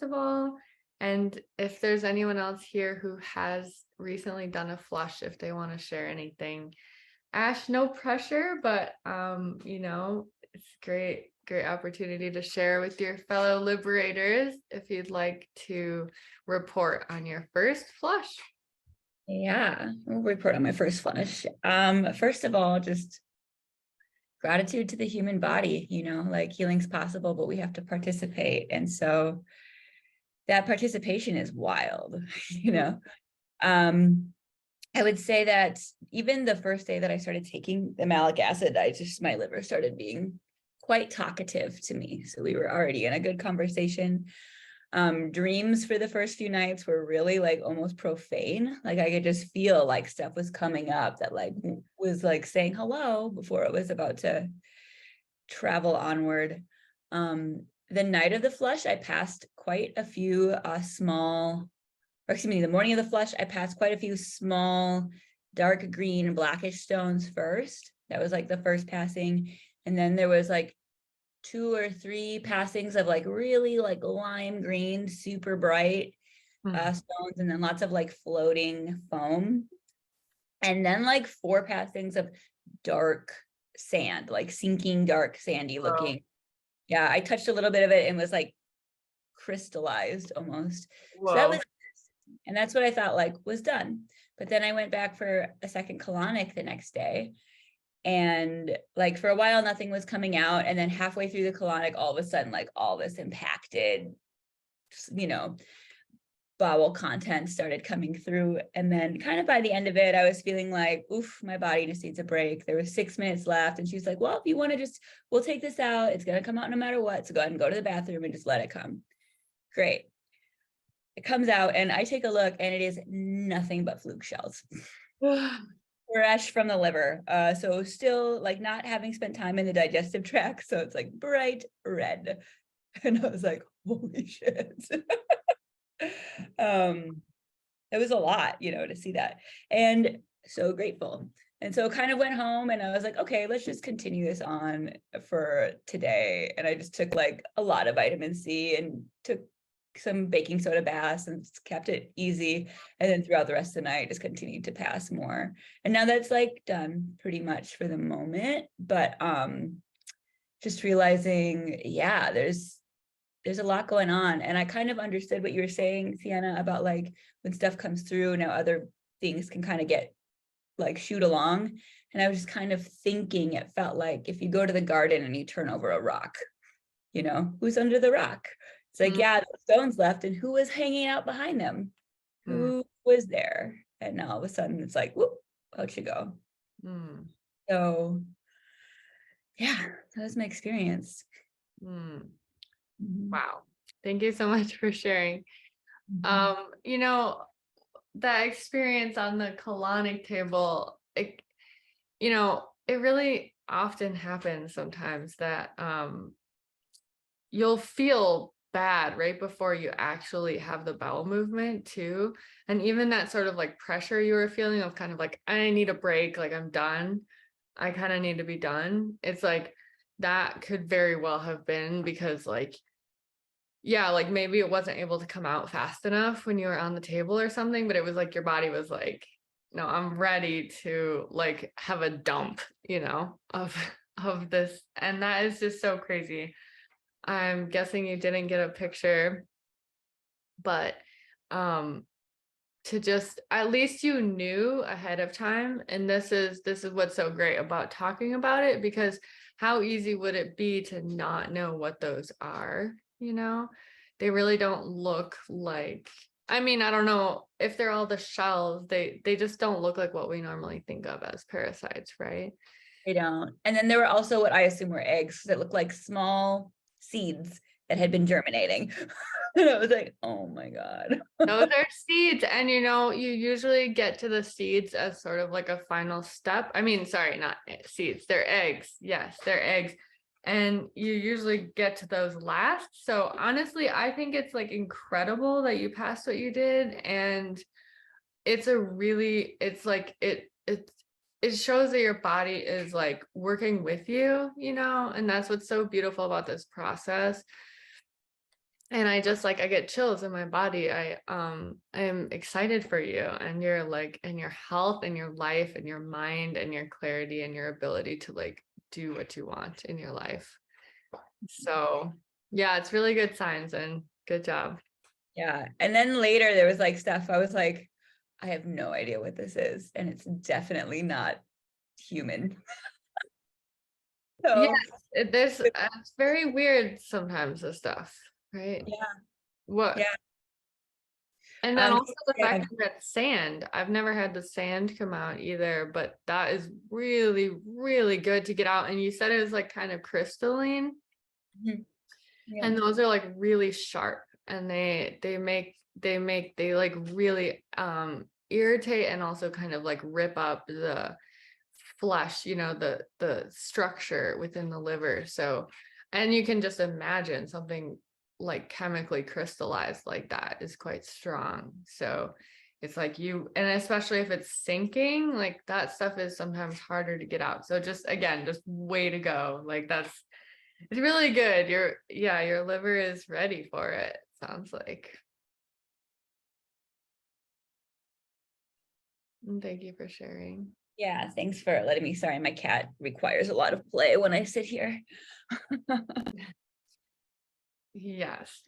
of all. And if there's anyone else here who has recently done a flush, if they want to share anything. Ash, no pressure, but it's great opportunity to share with your fellow liberators if you'd like to report on your first flush. Yeah, I'll report on my first flush. First of all, just gratitude to the human body, like healing's possible, but we have to participate. And so that participation is wild, I would say that even the first day that I started taking the malic acid, my liver started being quite talkative to me. So we were already in a good conversation. Dreams for the first few nights were really like almost profane. Like I could just feel like stuff was coming up that like was like saying hello before it was about to travel onward. The night of the flush, I passed quite a few the morning of the flush, I passed quite a few small, dark green, blackish stones first. That was like the first passing. And then there was like 2 or 3 passings of like really like lime green, super bright stones, and then lots of like floating foam. And then like 4 passings of dark sand, like sinking dark, sandy looking. Wow. Yeah, I touched a little bit of it and was like crystallized almost. Whoa. So that was, and that's what I thought like was done. But then I went back for a second colonic the next day. And like for a while, nothing was coming out. And then halfway through the colonic, all of a sudden, like all this impacted, bowel content started coming through. And then kind of by the end of it, I was feeling like, oof, my body just needs a break. There was 6 minutes left. And she was like, well, if you want to we'll take this out. It's going to come out no matter what. So go ahead and go to the bathroom and just let it come. Great. It comes out and I take a look and it is nothing but fluke shells. Fresh from the liver. So still like not having spent time in the digestive tract. So it's like bright red. And I was like, holy shit. It was a lot, to see that. And so grateful. And so kind of went home and I was like, okay, let's just continue this on for today. And I just took like a lot of vitamin C and took some baking soda baths and kept it easy. And then throughout the rest of the night, just continued to pass more. And now that's like done pretty much for the moment. But just realizing, yeah, there's a lot going on. And I kind of understood what you were saying, Siena, about like when stuff comes through, now other things can kind of get like shoot along. And I was just kind of thinking, it felt like if you go to the garden and you turn over a rock, who's under the rock? It's like, yeah, the stones left, and who was hanging out behind them? Who was there? And now all of a sudden it's like, whoop, out you go. So yeah, that was my experience. Wow. Thank you so much for sharing. That experience on the colonic table, it really often happens sometimes that you'll feel bad right before you actually have the bowel movement too. And even that sort of like pressure you were feeling of kind of like, I need a break, like I'm done. I kind of need to be done. It's like that could very well have been because like, yeah, like maybe it wasn't able to come out fast enough when you were on the table or something, but it was like your body was like, no, I'm ready to like have a dump, of this. And that is just so crazy. I'm guessing you didn't get a picture, but to just at least you knew ahead of time. And this is what's so great about talking about it, because how easy would it be to not know what those are? They really don't look like, I mean, I don't know if they're all the shells, they just don't look like what we normally think of as parasites, right? They don't. And then there were also what I assume were eggs that looked like small seeds that had been germinating. And I was like, oh my God. Those are seeds. And you usually get to the seeds as sort of like a final step. I mean, sorry, not seeds, they're eggs. Yes, they're eggs. And you usually get to those last. So honestly, I think it's like incredible that you passed what you did. And it's like it shows that your body is like working with you, and that's what's so beautiful about this process. And I just like, I get chills in my body. I am excited for you and your like, and your health and your life and your mind and your clarity and your ability to like do what you want in your life. So yeah, it's really good signs, and good job. Yeah. And then later there was like stuff I was like, I have no idea what this is. And it's definitely not human. Yeah, So it's very weird sometimes, the stuff, right? yeah, What, yeah. and then also the Yeah. fact that that's sand. I've never had the sand come out either, but that is really, really good to get out. And you said it was like kind of crystalline, Mhm. Yeah. and those are like really sharp, and they like really irritate and also kind of like rip up the flesh, the structure within the liver. So, and you can just imagine something like chemically crystallized like that is quite strong. So it's like and especially if it's sinking, like that stuff is sometimes harder to get out. So just again, just way to go. Like it's really good. Your liver is ready for it, sounds like. And thank you for sharing. Yeah. Thanks for letting me. Sorry, my cat requires a lot of play when I sit here. Yes.